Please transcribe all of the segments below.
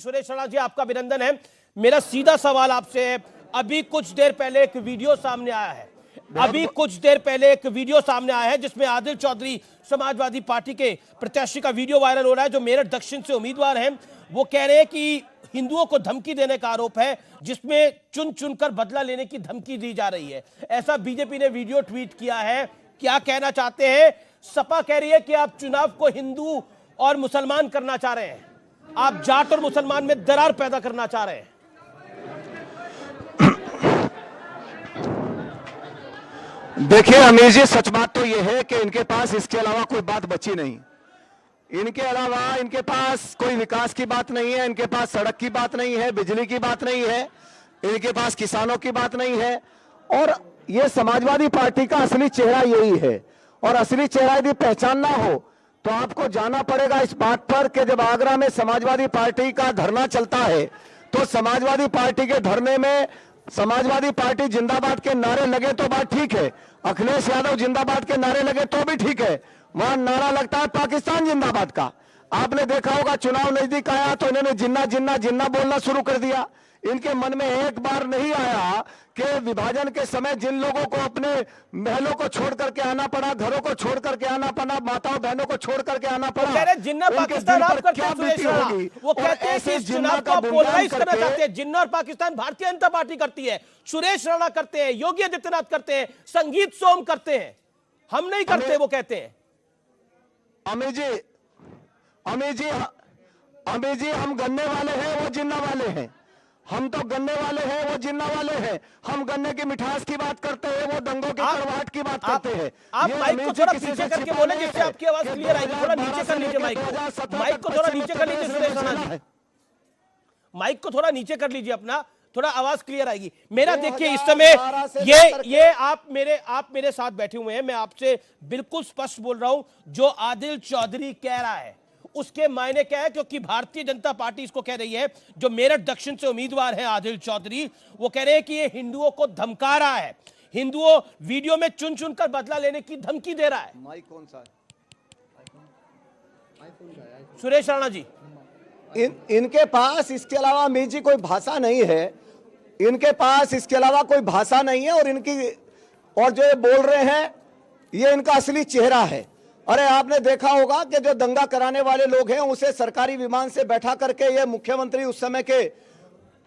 सुरेश राणा जी, आपका अभिनंदन है। मेरा सीधा सवाल आपसे है, अभी कुछ देर पहले एक वीडियो सामने आया है, जिसमें आदिल चौधरी समाजवादी पार्टी के प्रत्याशी का वीडियो वायरल हो रहा है, जो मेरठ दक्षिण से उम्मीदवार हैं। वो कह रहे हैं कि हिंदुओं को धमकी देने का आरोप है, जिसमें चुन चुनकर बदला लेने की धमकी दी जा रही है। ऐसा बीजेपी ने वीडियो ट्वीट किया है। क्या कहना चाहते हैं? सपा कह रही है कि आप चुनाव को हिंदू और मुसलमान करना चाह रहे हैं, आप जाट और मुसलमान में दरार पैदा करना चाह रहे हैं। देखिए अमीर जी, सच बात तो यह है कि इनके पास इसके अलावा कोई बात बची नहीं। इनके अलावा इनके पास कोई विकास की बात नहीं है, इनके पास सड़क की बात नहीं है, बिजली की बात नहीं है, इनके पास किसानों की बात नहीं है। और ये समाजवादी पार्टी का असली चेहरा यही है। और असली चेहरा यदि पहचानना हो तो आपको जाना पड़ेगा इस बात पर कि जब आगरा में समाजवादी पार्टी का धरना चलता है तो समाजवादी पार्टी के धरने में समाजवादी पार्टी जिंदाबाद के नारे लगे तो बात ठीक है, अखिलेश यादव जिंदाबाद के नारे लगे तो भी ठीक है। वहां नारा लगता है पाकिस्तान जिंदाबाद का। आपने देखा होगा चुनाव नजदीक आया तो इन्होंने जिन्ना जिन्ना जिन्ना बोलना शुरू कर दिया। इनके मन में एक बार नहीं आया कि विभाजन के समय जिन लोगों को अपने महलों को छोड़ करके आना पड़ा, घरों को छोड़ करके आना पड़ा, माताओं बहनों को छोड़ करके आना पड़ा, जिन्ना पाकिस्तान आप करते हैं सुरेश राणा। वो कहते हैं कि इस चुनाव को पोलराइज करना चाहते हैं। जिन्ना और पाकिस्तान भारतीय जनता पार्टी करती है, सुरेश राणा करते हैं, योगी आदित्यनाथ करते हैं, संगीत सोम करते हैं, हम नहीं करते। वो कहते हैं अमीर जी हम गन्ने वाले हैं, वो जिन्ना वाले हैं। हम तो गन्ने वाले हैं, वो जिन्ना वाले हैं। हम गन्ने की मिठास की बात करते हैं, वो दंगों की कड़वाहट की बात करते हैं। आप माइक को थोड़ा पीछे करके बोले जिससे आपकी आवाज क्लियर आएगी। थोड़ा नीचे कर लीजिए माइक को थोड़ा नीचे कर लीजिए सुरेश राणा जी, माइक को थोड़ा नीचे कर लीजिए अपना, थोड़ा आवाज क्लियर आएगी। मेरा देखिए इस समय ये आप मेरे साथ बैठे हुए हैं, मैं आपसे बिल्कुल स्पष्ट बोल रहा हूं, जो आदिल चौधरी कह रहा है उसके मायने क्या है, क्योंकि भारतीय जनता पार्टी इसको कह रही है। जो मेरठ दक्षिण से उम्मीदवार है आदिल चौधरी, वो कह रहे हैं कि ये हिंदुओं को धमका रहा है, हिंदुओं वीडियो में चुन चुनकर बदला लेने की धमकी दे रहा है। माइक कौन सा है? सुरेश राणा जी, इनके पास इसके अलावा अमीर जी कोई भाषा नहीं है। इनके पास इसके अलावा कोई भाषा नहीं है। और जो ये बोल रहे हैं ये इनका असली चेहरा है। अरे आपने देखा होगा कि जो दंगा कराने वाले लोग हैं उसे सरकारी विमान से बैठा करके ये मुख्यमंत्री उस समय के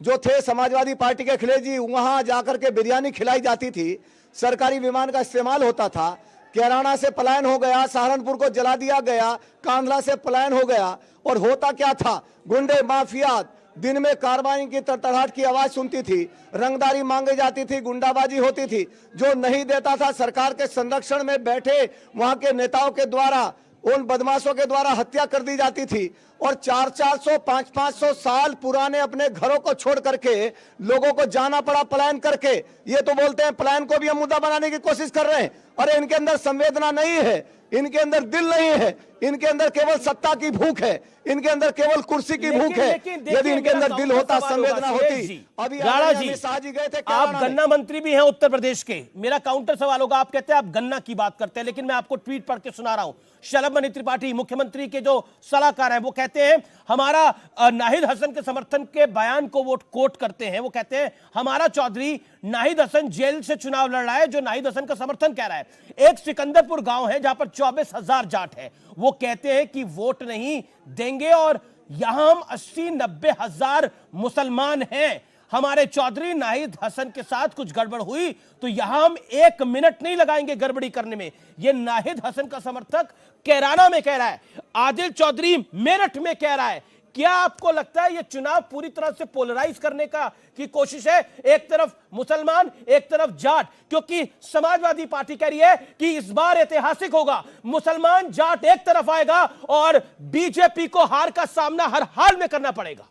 जो थे समाजवादी पार्टी के अखिलेश जी, वहां जाकर के बिरयानी खिलाई जाती थी, सरकारी विमान का इस्तेमाल होता था। कैराना से पलायन हो गया, सहारनपुर को जला दिया गया, कांधला से पलायन हो गया। और होता क्या था, गुंडे माफिया दिन में कार्रवाई की तड़तड़ाहट की आवाज सुनती थी, रंगदारी मांगी जाती थी, गुंडाबाजी होती थी। जो नहीं देता था सरकार के संरक्षण में बैठे वहां के नेताओं के द्वारा, उन बदमाशों के द्वारा हत्या कर दी जाती थी। और 400-400 500-500 साल पुराने अपने घरों को छोड़ करके लोगों को जाना पड़ा पलायन करके। ये तो बोलते हैं पलायन को भी हम मुद्दा बनाने की कोशिश कर रहे हैं। अरे इनके अंदर संवेदना नहीं है, इनके अंदर दिल नहीं है, इनके अंदर केवल सत्ता की भूख है, इनके अंदर केवल कुर्सी की भूख है। यदि इनके अंदर दिल होता, संवेदना होती। अभी राणा जी गए थे, आप गन्ना मंत्री भी हैं उत्तर प्रदेश के। मेरा काउंटर सवाल होगा, आप कहते हैं आप गन्ना की बात करते हैं, लेकिन मैं आपको ट्वीट पढ़ के सुना रहा हूं। शलभ मणि त्रिपाठी मुख्यमंत्री के जो सलाहकार हैं वो कहते हैं हमारा नाहिद हसन के समर्थन के बयान को वो कोट करते हैं। वो कहते हैं हमारा चौधरी नाहिद हसन जेल से चुनाव लड़ रहा है, जो नाहिद हसन का समर्थन कह रहा है। एक सिकंदरपुर गांव है जहां पर 24,000 जाट है, वो कहते हैं कि वोट नहीं देंगे और यहां हम 80-90 हजार मुसलमान हैं। हमारे चौधरी नाहिद हसन के साथ कुछ गड़बड़ हुई तो यहां हम 1 मिनट नहीं लगाएंगे गड़बड़ी करने में। यह नाहिद हसन का समर्थक कैराना में कह रहा है, आदिल चौधरी मेरठ में कह रहा है। क्या आपको लगता है यह चुनाव पूरी तरह से पोलराइज करने की कोशिश है? एक तरफ मुसलमान, एक तरफ जाट, क्योंकि समाजवादी पार्टी कह रही है कि इस बार ऐतिहासिक होगा, मुसलमान जाट एक तरफ आएगा और बीजेपी को हार का सामना हर हाल में करना पड़ेगा।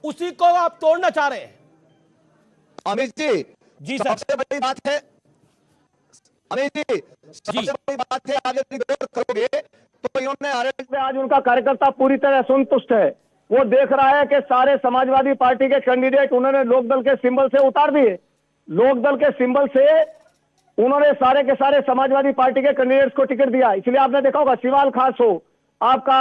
उसी को आप तोड़ना चाह रहे हैं। अमित जी सबसे बड़ी बात है, अमित जी सबसे बड़ी बात है, आप यदि गौर करोगे तो इन्होंने आज उनका कार्यकर्ता पूरी तरह संतुष्ट है। वो देख रहा है कि सारे समाजवादी पार्टी के कैंडिडेट उन्होंने लोकदल के सिंबल से उतार दिए। लोकदल के सिंबल से उन्होंने सारे के सारे समाजवादी पार्टी के कैंडिडेट्स को टिकट दिया। इसलिए आपने देखा होगा सिवाल खास हो, आपका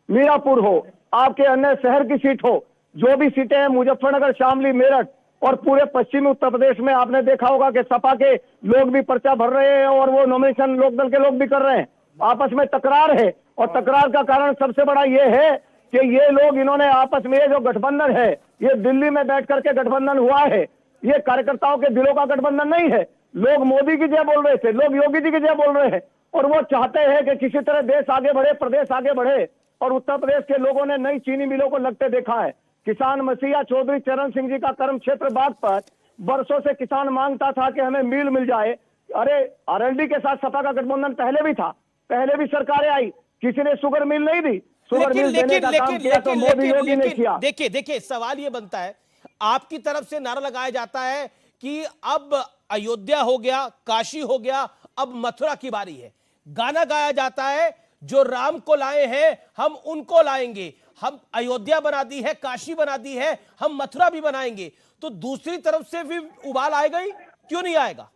मीरापुर हो, आपके अन्य शहर की सीट हो, जो भी सीटें हैं, मुजफ्फरनगर, शामली, मेरठ और पूरे पश्चिमी उत्तर प्रदेश में आपने देखा होगा कि सपा के लोग भी पर्चा भर रहे हैं और वो नॉमिनेशन लोकदल के लोग भी कर रहे हैं। आपस में तकरार है और तकरार का कारण सबसे बड़ा ये है कि ये लोग, इन्होंने आपस में, ये जो गठबंधन है, ये दिल्ली में बैठ करके गठबंधन हुआ है, ये कार्यकर्ताओं के दिलों का गठबंधन नहीं है। लोग मोदी की जय बोल रहे थे, लोग योगी जी की जय बोल रहे हैं और वो चाहते हैं कि किसी तरह देश आगे बढ़े, प्रदेश आगे बढ़े। और उत्तर प्रदेश के लोगों ने नई चीनी मिलों को लगते देखा है। किसान मसीहा चौधरी चरण सिंह जी का कर्म क्षेत्र बागपत, बरसों से किसान मांगता था कि हमें मिल जाए। अरे आरएलडी के साथ सपा का गठबंधन पहले भी था, पहले भी सरकारें आई, किसी ने शुगर मिल नहीं दी। शुगर मिल देने का काम किया तो मोदी योगी ने किया। देखिए सवाल ये बनता है, आपकी तरफ से नारा लगाया जाता है कि अब अयोध्या हो गया, काशी हो गया, अब मथुरा की बारी है। गाना गाया जाता है, जो राम को लाए हैं हम उनको लाएंगे, हम अयोध्या बना दी है, काशी बना दी है, हम मथुरा भी बनाएंगे। तो दूसरी तरफ से भी उबाल आएगा ही, क्यों नहीं आएगा?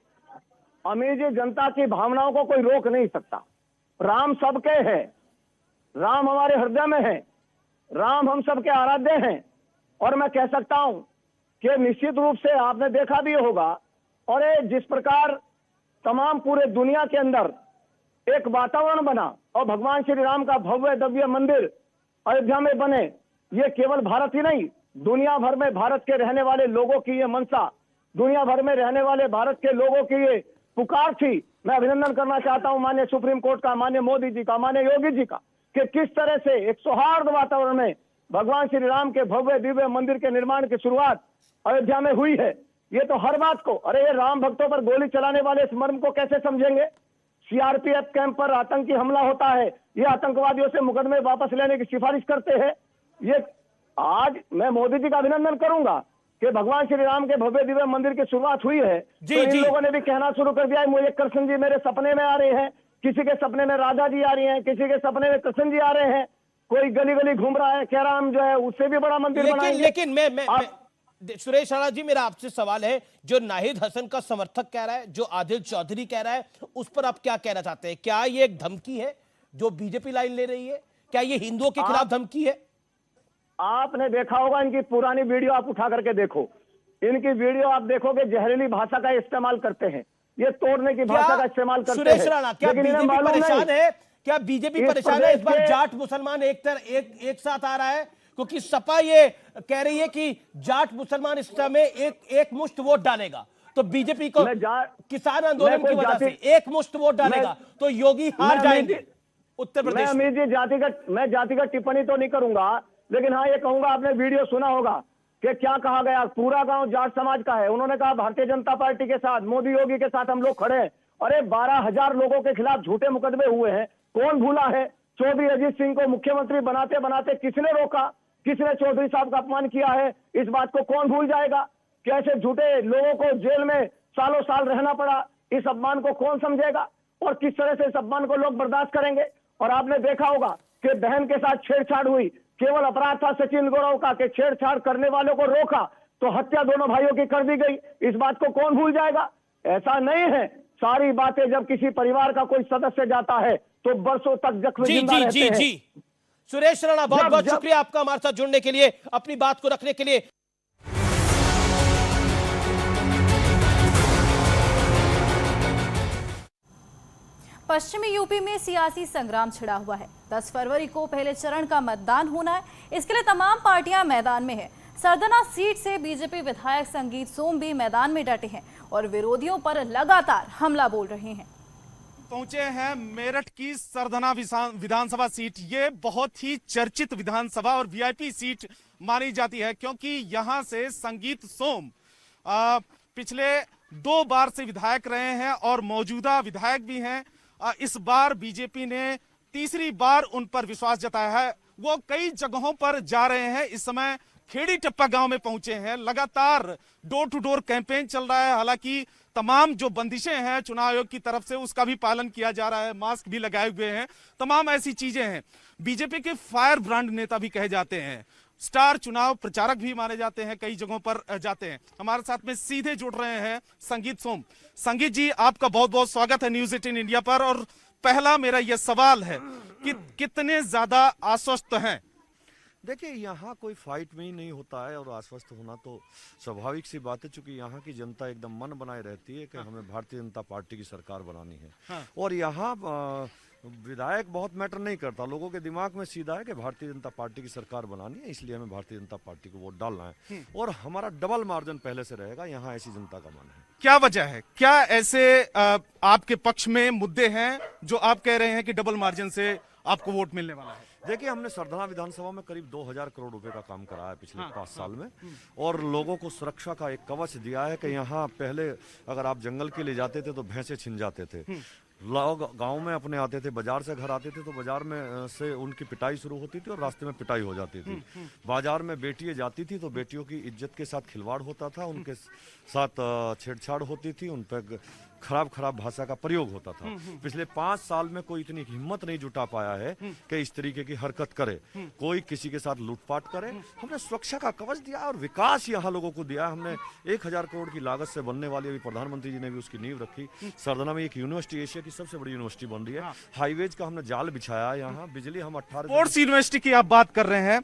अमीर जी, जनता की भावनाओं को कोई रोक नहीं सकता। राम सबके हैं, राम हमारे हृदय में है, राम हम सबके आराध्य हैं। और मैं कह सकता हूं कि निश्चित रूप से आपने देखा भी होगा, और जिस प्रकार तमाम पूरे दुनिया के अंदर एक वातावरण बना और भगवान श्री राम का भव्य दिव्य मंदिर अयोध्या में बने, ये केवल भारत ही नहीं, दुनिया भर में भारत के रहने वाले लोगों की ये मनसा, दुनिया भर में रहने वाले भारत के लोगों की ये पुकार थी। मैं अभिनंदन करना चाहता हूं माननीय सुप्रीम कोर्ट का, माननीय मोदी जी का, माननीय योगी जी का, कि किस तरह से एक सौहार्द वातावरण में भगवान श्री राम के भव्य दिव्य मंदिर के निर्माण की शुरुआत अयोध्या में हुई है। ये तो हर बात को, अरे ये राम भक्तों पर गोली चलाने वाले इस मर्म को कैसे समझेंगे? सीआरपीएफ कैंप पर आतंकी हमला होता है, ये आतंकवादियों से मुकदमे वापस लेने की सिफारिश करते हैं। ये आज मैं मोदी जी का अभिनंदन करूंगा कि भगवान श्री राम के भव्य दिव्य मंदिर की शुरुआत हुई है। तो इन लोगों ने भी कहना शुरू कर दिया है, मुझे कृष्ण जी मेरे सपने में आ रहे हैं, किसी के सपने में राधा जी आ रही हैं, किसी के सपने में कृष्ण जी आ रहे हैं, कोई गली गली घूम रहा है, कह रहा हम जो है उससे भी बड़ा मंदिर बनाएंगे। लेकिन मैं सुरेश राणा जी, मेरा आपसे सवाल है, जो नाहिद हसन का समर्थक कह रहा है, जो आदिल चौधरी कह रहा है, उस पर आप क्या कहना चाहते हैं? क्या ये एक धमकी है जो बीजेपी लाइन ले रही है? क्या ये हिंदुओं के खिलाफ धमकी है? आपने देखा होगा, इनकी पुरानी वीडियो आप उठा करके देखो, इनकी वीडियो आप देखोगे, जहरीली भाषा का इस्तेमाल करते हैं, ये तोड़ने की भाषा का इस्तेमाल करते हैं। सुरेश राणा, क्या बीजेपी परेशान है? क्या बीजेपी परेशान है? इस बार जाट मुसलमान एक साथ आ रहा है, क्योंकि सपा ये कह रही है कि जाट मुसलमान इस समय एक मुश्त वोट डालेगा, तो बीजेपी को किसान आंदोलन की वजह से एक मुश्त वोट डालेगा तो योगी हार जाएंगे उत्तर प्रदेश। मैं जातिगत टिप्पणी तो नहीं करूंगा, लेकिन हाँ ये कहूंगा, आपने वीडियो सुना होगा कि क्या कहा गया, पूरा गांव जाट समाज का है। उन्होंने कहा भारतीय जनता पार्टी के साथ, मोदी योगी के साथ हम लोग खड़े हैं। अरे 12,000 लोगों के खिलाफ झूठे मुकदमे हुए हैं, कौन भूला है? चौधरी अजीत सिंह को मुख्यमंत्री बनाते बनाते किसने रोका? किसने चौधरी साहब का अपमान किया है? इस बात को कौन भूल जाएगा? कैसे झूठे लोगों को जेल में सालों साल रहना पड़ा, इस अपमान को कौन समझेगा? और किस तरह से इस अपमान को लोग बर्दाश्त करेंगे? और आपने देखा होगा कि बहन के साथ छेड़छाड़ हुई, केवल अपराध था सचिन गौरव का कि छेड़छाड़ करने वालों को रोका तो हत्या दोनों भाइयों की कर दी गई। इस बात को कौन भूल जाएगा? ऐसा नहीं है। सारी बातें, जब किसी परिवार का कोई सदस्य जाता है तो बरसों तक जख्म जिंदा रहते हैं। जी सुरेश राणा, बहुत बहुत शुक्रिया आपका हमारे साथ जुड़ने के लिए, अपनी बात को रखने के लिए। पश्चिमी यूपी में सियासी संग्राम छिड़ा हुआ है। 10 फरवरी को पहले चरण का मतदान होना है, इसके लिए तमाम पार्टियां मैदान में है। सरदना सीट से बीजेपी विधायक संगीत सोम भी मैदान में डटे हैं और विरोधियों पर लगातार हमला बोल रहे हैं। पहुंचे हैं मेरठ की सरदना विधानसभा सीट। ये बहुत ही चर्चित विधानसभा और वीआईपी सीट मानी जाती है, क्योंकि यहां से संगीत सोम पिछले 2 बार से विधायक रहे हैं और मौजूदा विधायक भी हैं। इस बार बीजेपी ने तीसरी बार उन पर विश्वास जताया है। वो कई जगहों पर जा रहे हैं। इस समय खेड़ी टप्पा गांव में पहुंचे हैं। लगातार डोर टू डोर कैंपेन चल रहा है। हालांकि तमाम जो बंदिशें हैं चुनाव आयोग की तरफ से, उसका भी पालन किया जा रहा है, मास्क भी लगाए हुए हैं, तमाम ऐसी चीजें हैं। बीजेपी के फायर ब्रांड नेता भी कहे जाते हैं, स्टार चुनाव प्रचारक भी माने जाते हैं, कई जगहों पर जाते हैं। हमारे साथ में सीधे जुड़ रहे हैं संगीत सोम। संगीत जी, आपका बहुत बहुत स्वागत है न्यूज 18 इंडिया पर। और पहला मेरा यह सवाल है कि कितने ज्यादा आश्वस्त हैं? देखिए, यहाँ कोई फाइट में ही नहीं होता है और आश्वस्त होना तो स्वाभाविक सी बात है, चूंकि यहाँ की जनता एकदम मन बनाए रहती है कि हमें भारतीय जनता पार्टी की सरकार बनानी है। और यहाँ विधायक बहुत मैटर नहीं करता, लोगों के दिमाग में सीधा है कि भारतीय जनता पार्टी की सरकार बनानी है, इसलिए हमें भारतीय जनता पार्टी को वोट डालना है और हमारा डबल मार्जिन पहले से रहेगा, यहाँ ऐसी जनता का मन है। क्या वजह है, क्या ऐसे आपके पक्ष में मुद्दे हैं जो आप कह रहे हैं कि डबल मार्जिन से आपको वोट मिलने वाला है? देखिए, हमने सरधना विधानसभा में करीब 2000 करोड़ रुपए का काम कराया पिछले 5 साल में और लोगों को सुरक्षा का एक कवच दिया है कि यहाँ पहले अगर आप जंगल के लिए जाते थे तो भैंसे छिन जाते थे, लोग गांव में अपने आते थे, बाजार से घर आते थे तो बाजार में से उनकी पिटाई शुरू होती थी और रास्ते में पिटाई हो जाती थी। बाजार में बेटियां जाती थी तो बेटियों की इज्जत के साथ खिलवाड़ होता था, उनके साथ छेड़छाड़ होती थी, उन पर खराब भाषा का प्रयोग होता था। पिछले 5 साल में कोई इतनी हिम्मत नहीं जुटा पाया है कि इस तरीके की हरकत करे, कोई किसी के साथ लूटपाट करे। हमने सुरक्षा का कवच दिया और विकास यहाँ लोगों को दिया। हमने 1000 करोड़ की लागत से बनने वाली, अभी प्रधानमंत्री जी ने भी उसकी नींव रखी। सरधना में एक यूनिवर्सिटी, एशिया की सबसे बड़ी यूनिवर्सिटी बन रही है। हाईवेज का हमने जाल बिछाया है, यहाँ बिजली हम 18 स्पोर्ट्स यूनिवर्सिटी की आप बात कर रहे हैं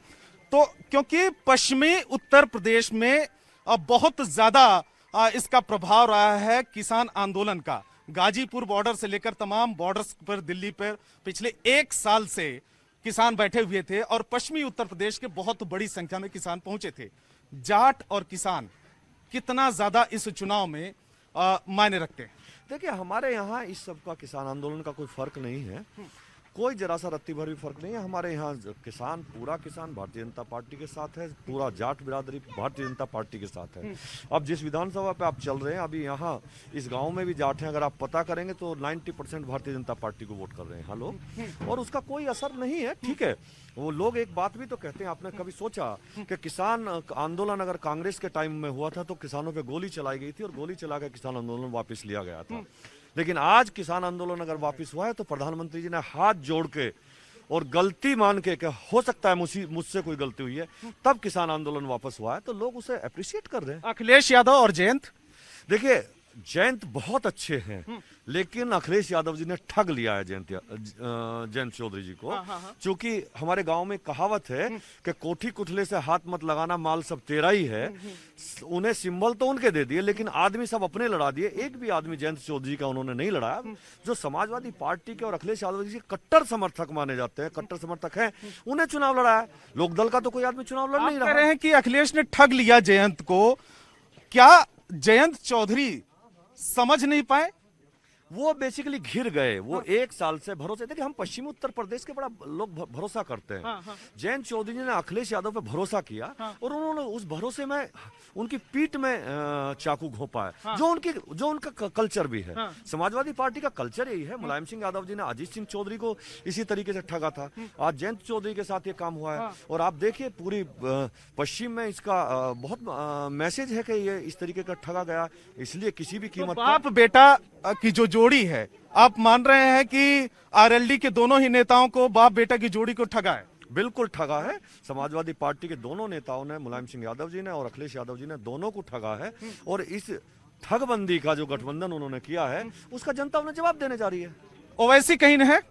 तो क्योंकि पश्चिमी उत्तर प्रदेश में बहुत ज्यादा इसका प्रभाव रहा है किसान आंदोलन का। गाजीपुर बॉर्डर से लेकर तमाम बॉर्डर्स पर दिल्ली पर पिछले 1 साल से किसान बैठे हुए थे और पश्चिमी उत्तर प्रदेश के बहुत बड़ी संख्या में किसान पहुंचे थे। जाट और किसान कितना ज्यादा इस चुनाव में मायने रखते हैं? देखिए, हमारे यहाँ इस सब का किसान आंदोलन का कोई फर्क नहीं है, कोई जरा सा रत्ती भर भी फर्क नहीं है। हमारे यहाँ किसान, पूरा किसान भारतीय जनता पार्टी के साथ है, पूरा जाट बिरादरी भारतीय जनता पार्टी के साथ है। अब जिस विधानसभा पे आप चल रहे हैं, अभी यहाँ इस गांव में भी जाट हैं, अगर आप पता करेंगे तो 90% भारतीय जनता पार्टी को वोट कर रहे हैं लोग, और उसका कोई असर नहीं है। ठीक है, वो लोग एक बात भी तो कहते हैं, आपने कभी सोचा कि किसान आंदोलन अगर कांग्रेस के टाइम में हुआ था तो किसानों पे गोली चलाई गई थी और गोली चला के किसान आंदोलन वापस लिया गया था, लेकिन आज किसान आंदोलन अगर वापस हुआ है तो प्रधानमंत्री जी ने हाथ जोड़ के और गलती मान के कि हो सकता है मुझसे कोई गलती हुई है, तब किसान आंदोलन वापस हुआ है, तो लोग उसे अप्रिशिएट कर रहे हैं। अखिलेश यादव और जयंत, देखिए, जयंत बहुत अच्छे हैं, लेकिन अखिलेश यादव जी ने ठग लिया है जयंत चौधरी जी को। क्योंकि हमारे गांव में कहावत है कि कोठी कुठले से हाथ मत लगाना, माल सब तेरा ही है। उन्हें सिंबल तो उनके दे दिए, लेकिन आदमी सब अपने लड़ा दिए। एक भी आदमी जयंत चौधरी जी का उन्होंने नहीं लड़ाया। जो समाजवादी पार्टी के और अखिलेश यादव जी के कट्टर समर्थक माने जाते हैं, कट्टर समर्थक हैं, उन्हें चुनाव लड़ाया। लोकदल का तो कोई आदमी चुनाव लड़ नहीं रहा। कह रहे हैं कि अखिलेश ने ठग लिया जयंत को। क्या जयंत चौधरी समझ नहीं पाए? वो बेसिकली घिर गए। वो 1 साल से भरोसे, देखिए, हम पश्चिमी उत्तर प्रदेश के बड़ा लोग भरोसा करते हैं। जयंत चौधरी जी ने अखिलेश यादव पे भरोसा किया और उन्होंने उस भरोसे में उनकी पीठ में चाकू घोंपा है, जो उनका कल्चर भी है। समाजवादी पार्टी का कल्चर यही है। मुलायम सिंह यादव जी ने अजीत सिंह चौधरी को इसी तरीके से ठगा था, आज जयंत चौधरी के साथ ये काम हुआ है। और आप देखिए, पूरी पश्चिम में इसका बहुत मैसेज है कि ये इस तरीके का ठगा गया, इसलिए किसी भी कीमत पर। बाप बेटा की जो जोड़ी है, आप मान रहे हैं कि आरएलडी के दोनों ही नेताओं को, बाप बेटा की जोड़ी को ठगा है? बिल्कुल ठगा है। समाजवादी पार्टी के दोनों नेताओं ने, मुलायम सिंह यादव जी ने और अखिलेश यादव जी ने, दोनों को ठगा है। और इस ठगबंदी का जो गठबंधन उन्होंने किया है, उसका जनता उन्हें जवाब देने जा रही है। ओवैसी कहीं है?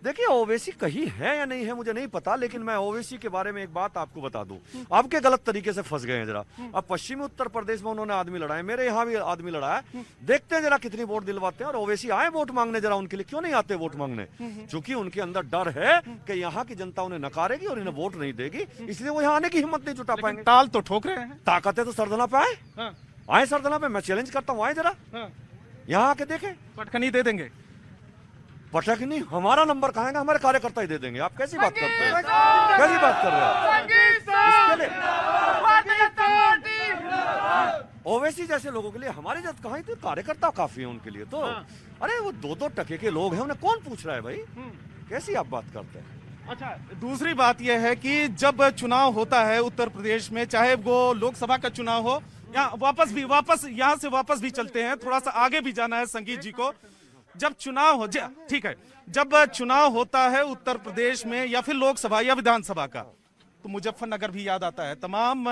देखिए, ओवैसी कहीं है या नहीं है मुझे नहीं पता, लेकिन मैं ओवैसी के बारे में एक बात आपको बता दूं। आपके गलत तरीके से फंस गए हैं जरा। अब पश्चिमी उत्तर प्रदेश में उन्होंने आदमी लड़ाए, मेरे यहाँ भी आदमी लड़ाया। देखते हैं जरा कितनी वोट दिलवाते हैं। और ओवैसी आए वोट मांगने, जरा उनके लिए क्यों नहीं आते वोट मांगने? क्योंकि उनके अंदर डर है कि यहाँ की जनता उन्हें नकारेगी और इन्हें वोट नहीं देगी, इसलिए वो यहाँ आने की हिम्मत नहीं जुटा पाएंगे। ताल तो ठोक रहे हैं। ताकत है तो सरधना पे आए सरधना पे। मैं चैलेंज करता हूँ, आए जरा यहाँ आके देखें। पटखनी दे देंगे? पटक नहीं, हमारा नंबर कहाँ है, हमारे कार्यकर्ता ही दे देंगे। आप कैसी बात करते हैं, कैसी बात कर रहे हैं? ओवैसी जैसे लोगों के लिए हमारे जब कहाँ तो कार्यकर्ता काफी है उनके लिए तो। अरे वो 2-2 टके के लोग हैं, उन्हें कौन पूछ रहा है भाई? कैसी आप बात करते हैं? अच्छा, दूसरी बात यह है कि जब चुनाव होता है उत्तर प्रदेश में, चाहे वो लोकसभा का चुनाव हो, यहाँ से वापस भी चलते हैं, थोड़ा सा आगे भी जाना है संगीत जी को। जब चुनाव हो, ठीक है, जब चुनाव होता है उत्तर प्रदेश में या फिर लोकसभा या विधानसभा का, तो मुजफ्फरनगर भी याद आता है। तमाम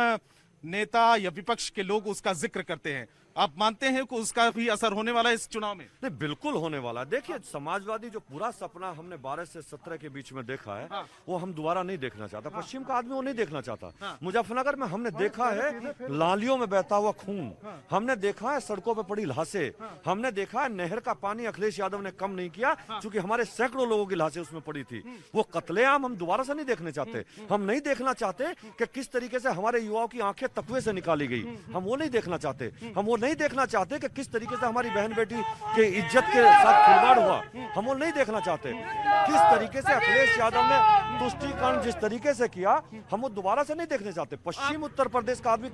नेता या विपक्ष के लोग उसका जिक्र करते हैं। आप मानते हैं कि उसका भी असर होने वाला है इस चुनाव में? नहीं, बिल्कुल होने वाला है। देखिए, समाजवादी जो पूरा सपना हमने 12 से 17 के बीच में देखा है, वो हम दोबारा नहीं देखना चाहता। पश्चिम का आदमी वो नहीं देखना चाहता। मुजफ्फरनगर में हमने देखा है नालियों में बहता हुआ खून, हमने देखा है सड़कों पर पड़ी लाशें, हमने देखा है नहर का पानी अखिलेश यादव ने कम नहीं किया, क्योंकि हमारे सैकड़ों लोगों की लाशें उसमें पड़ी थी। वो कत्लेआम हम दोबारा से नहीं देखने चाहते। हम नहीं देखना चाहते कि किस तरीके से हमारे युवाओं की आंखें तकवे से निकाली गई, हम वो नहीं देखना चाहते। हम वो नहीं देखना चाहते कि किस तरीके से हमारी बहन बेटी के इज्जत के साथ खिलवाड़ हुआ, हम वो नहीं देखना चाहते। किस तरीके से अखिलेश यादव ने तुष्टीकरण जिस तरीके से किया, हम वो दोबारा से नहीं देखने चाहते। पश्चिम उत्तर प्रदेश का आदमी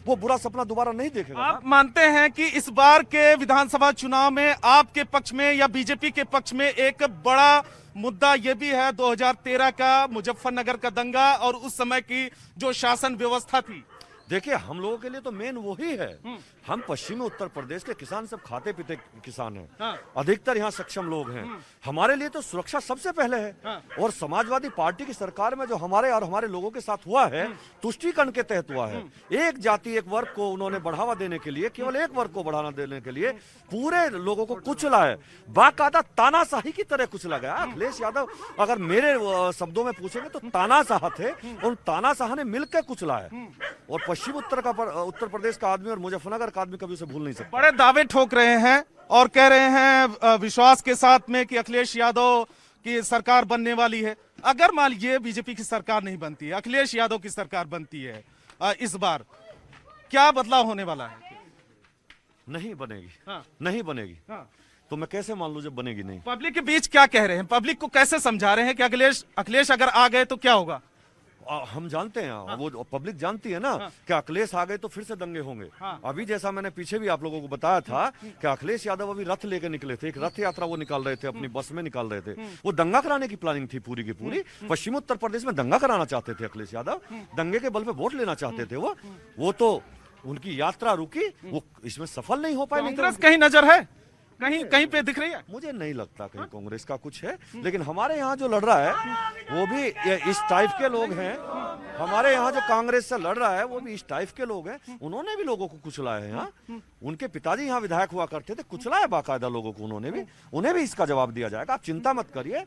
वो बुरा सपना दोबारा नहीं देखेगा। आप मानते हैं कि इस बार के विधानसभा चुनाव में आपके पक्ष में या बीजेपी के पक्ष में एक बड़ा मुद्दा यह भी है 2013 का मुजफ्फरनगर का दंगा और उस समय की जो शासन व्यवस्था थी? देखिए, हम लोगों के लिए तो मेन वही है। हम पश्चिमी उत्तर प्रदेश के किसान सब खाते पीते किसान हैं। अधिकतर यहाँ सक्षम लोग हैं। हमारे लिए तो सुरक्षा सबसे पहले है। और समाजवादी पार्टी की सरकार में जो हमारे और हमारे लोगों के साथ हुआ है, तुष्टीकरण के तहत हुआ है। एक जाति एक वर्ग को उन्होंने बढ़ावा देने के लिए, केवल एक वर्ग को बढ़ावा देने के लिए पूरे लोगों को कुचला है। बाकायदा तानाशाही की तरह कुचला गया। अखिलेश यादव अगर मेरे शब्दों में पूछेंगे तो तानाशाह थे, उन तानाशाह ने मिलकर कुचला है। और पश्चिम उत्तर प्रदेश का आदमी और मुजफ्फरनगर का आदमी कभी उसे भूल नहीं सकता। बड़े दावे ठोक रहे हैं और कह रहे हैं विश्वास के साथ में कि अखिलेश यादव की सरकार बनने वाली है। अगर मान लीजिए बीजेपी की सरकार नहीं बनती है, अखिलेश यादव की सरकार बनती है, इस बार क्या बदलाव होने वाला है? नहीं बनेगी। नहीं बनेगी। तो मैं कैसे मान लूं जब बनेगी नहीं? पब्लिक के बीच क्या कह रहे हैं, पब्लिक को कैसे समझा रहे हैं कि अखिलेश अगर आ गए तो क्या होगा? हम जानते हैं, वो पब्लिक जानती है ना कि अखिलेश आ गए तो फिर से दंगे होंगे। अभी जैसा मैंने पीछे भी आप लोगों को बताया था कि अखिलेश यादव अभी रथ लेकर निकले थे, एक रथ यात्रा वो निकाल रहे थे, अपनी बस में निकाल रहे थे। वो दंगा कराने की प्लानिंग थी पूरी की पूरी। पश्चिमी उत्तर प्रदेश में दंगा कराना चाहते थे अखिलेश यादव, दंगे के बल पे वोट लेना चाहते थे। वो तो उनकी यात्रा रुकी, वो इसमें सफल नहीं हो पाए। कांग्रेस कहीं नजर है, कहीं पे दिख रही है? मुझे नहीं लगता कहीं कांग्रेस का कुछ है। लेकिन हमारे यहाँ जो लड़ रहा है वो भी इस टाइप के लोग हैं। हमारे यहाँ जो कांग्रेस से लड़ रहा है वो भी इस टाइप के लोग हैं। उन्होंने भी लोगों को कुचला है। यहाँ उनके पिताजी यहाँ विधायक हुआ करते थे, कुचला है बाकायदा लोगों को उन्होंने भी। उन्हें भी इसका जवाब दिया जाएगा, आप चिंता मत करिए।